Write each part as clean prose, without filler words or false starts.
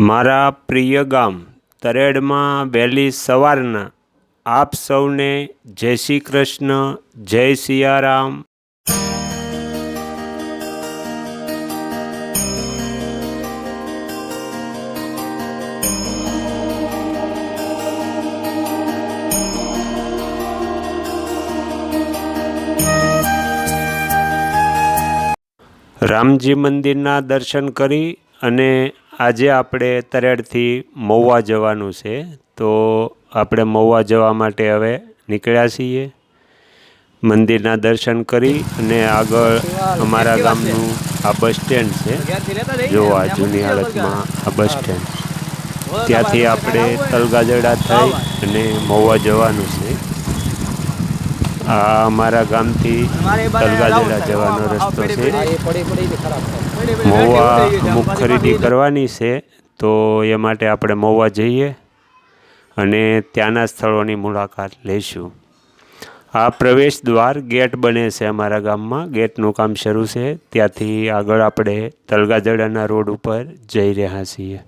મારા પ્રિય ગામ તરેડમાં વહેલી સવારના આપ સૌને જય શ્રી કૃષ્ણ, જય સિયારામ। રામજી મંદિરના દર્શન કરી અને આજે આપણે તરેડથી મહુવા જવાનું છે, તો આપણે મહુવા જવા માટે હવે નીકળ્યા છીએ। મંદિરના દર્શન કરી અને આગળ અમારા ગામનું આ બસ સ્ટેન્ડ છે, જો આ જૂની હાલતમાં આ બસ સ્ટેન્ડ, ત્યાંથી આપણે તલગાજડા થઈ અને મહુવા જવાનું છે। આ અમારા ગામથી તલગાજડા જવાનો રસ્તો છે। મહુવા અમુક ખરીદી કરવાની છે, તો એ માટે આપણે મહુવા જઈએ અને ત્યાંના સ્થળોની મુલાકાત લઈશું। આ પ્રવેશ દ્વાર ગેટ બને છે અમારા ગામમાં, ગેટનું કામ શરૂ છે, ત્યાંથી આગળ આપણે તલગાજડાના રોડ ઉપર જઈ રહ્યા છીએ।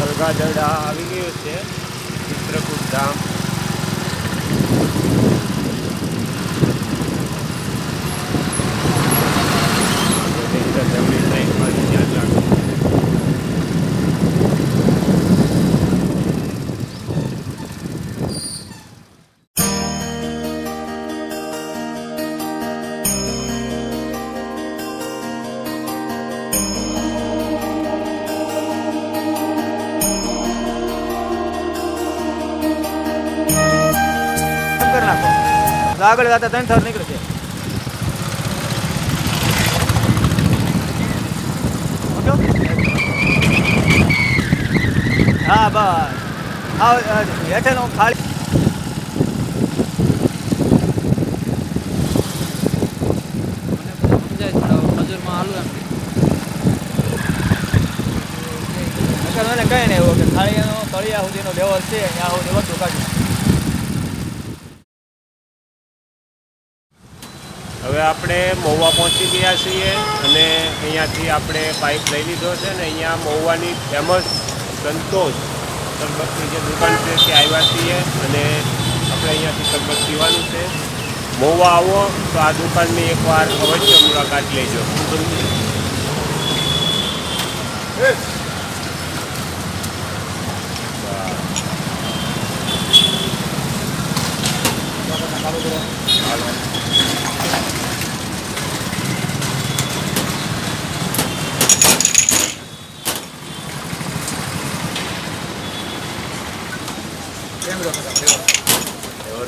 તલગાજડા આવી ગયું છે, ચિત્રકૂટ ધામ। આગળ જતા 3 થર નીકળશે। હા બસ હેઠેનો ખાલી કઈ નહીં એવું કે ખાળીનો તળિયા સુધીનો લેવલ છે, ત્યાં સુધી વધુ કાઢ્યું। હવે આપણે મહુવા પહોંચી ગયા છીએ અને અહીંયાથી આપણે પાઇપ લઈ લીધો છે ને અહીંયા મહુવાની ફેમસ સંતોષ શરબતની જે દુકાન છે ત્યાં આવ્યા છીએ અને આપણે અહીંયાથી શરબત પીવાનું છે। મહુવા આવો તો આ દુકાનની એકવાર અવશ્ય મુલાકાત લેજો।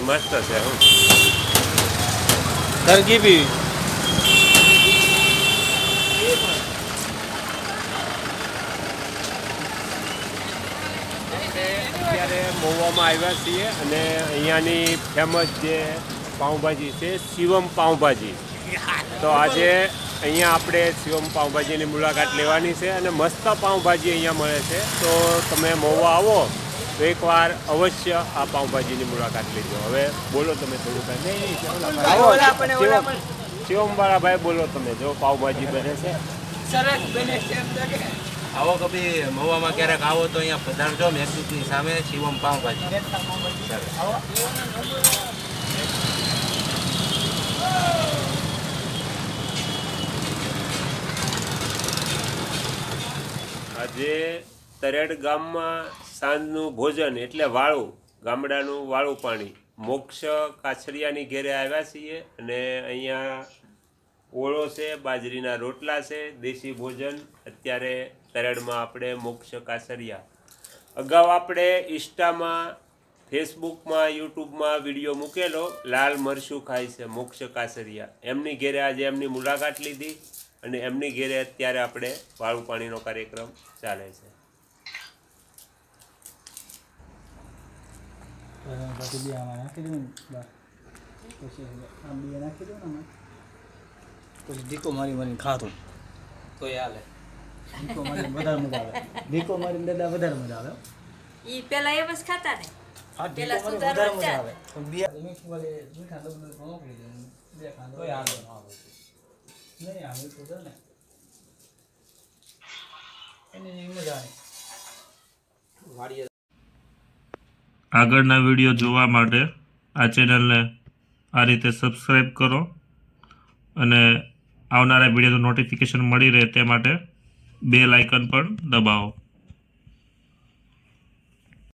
મસ્ત છે હું તરકીબી અત્યારે મહુવામાં આવ્યા છીએ અને અહીંયાની ફેમસ જે પાઉંભાજી છે શિવમ પાઉંભાજી, તો આજે અહીંયા આપણે શિવમ પાઉંભાજીની મુલાકાત લેવાની છે અને મસ્ત પાઉંભાજી અહીંયા મળે છે, તો તમે મહુવા આવો તો એકવાર અવશ્ય આ પાઉંભાજીની મુલાકાત લેજો। હવે બોલો તમે થોડું કાંઈ શિવમવાળા ભાઈ, બોલો તમે, જો પાઉંભાજી બને છે સરસ બને છે। આવો કભી મહુવામાં ક્યારેક આવો તો અહીંયા પધારજો, મેઘદૂતની સામે શિવમ પાઉંભાજી। આજે તરેડ ગામમાં સાંજનું ભોજન એટલે વાળું, ગામડાનું વાળું પાણી, મોક્ષ કાછડિયાની ઘેરે આવ્યા છીએ અને અહીંયા ઓળો છે, બાજરીના રોટલા છે, દેશી ભોજન અત્યારે તરેડમાં આપણે મોક્ષ કાસરિયા. અગાઉ આપણે ઇન્સ્ટામાં, ફેસબુકમાં, યુટ્યુબમાં વિડીયો મૂકેલો, લાલ મરચું ખાય છે મોક્ષ કાસરિયા. એમની ઘેરે આજે એમની મુલાકાત લીધી અને એમની ઘેરે અત્યારે આપણે વાળું પાણીનો કાર્યક્રમ ચાલે છે. પછી બે આમાં નાખી દઉં ને બસ. પછી આમ બે નાખી દઉં ને આમાં. પછી ઢીકો મારી મારીને ખાતું તો હાલે. ઢીકો મારીને વધારે મજા આવે. ઢીકો મારીને દાદા વધારે મજા આવે. ઈ પેલા એમ જ ખાતા ને હા પેલા ઢીકો મારીને વધારે સુધારવા મજા ચાલે. આવે. પણ બે મીઠું વાલે મીઠા ડબલ મોકલી દે. બે ખાંડો તોય હાલે ન આવે. નહીં આ મીઠું છે ને એની મજા આવે. વાડીએ આગળના વિડીયો જોવા માટે આ ચેનલને આ રીતે સબસ્ક્રાઈબ કરો અને આવનારા વિડીયોનું નોટિફિકેશન મળી રહે તે માટે બેલ આઇકન પણ દબાવો.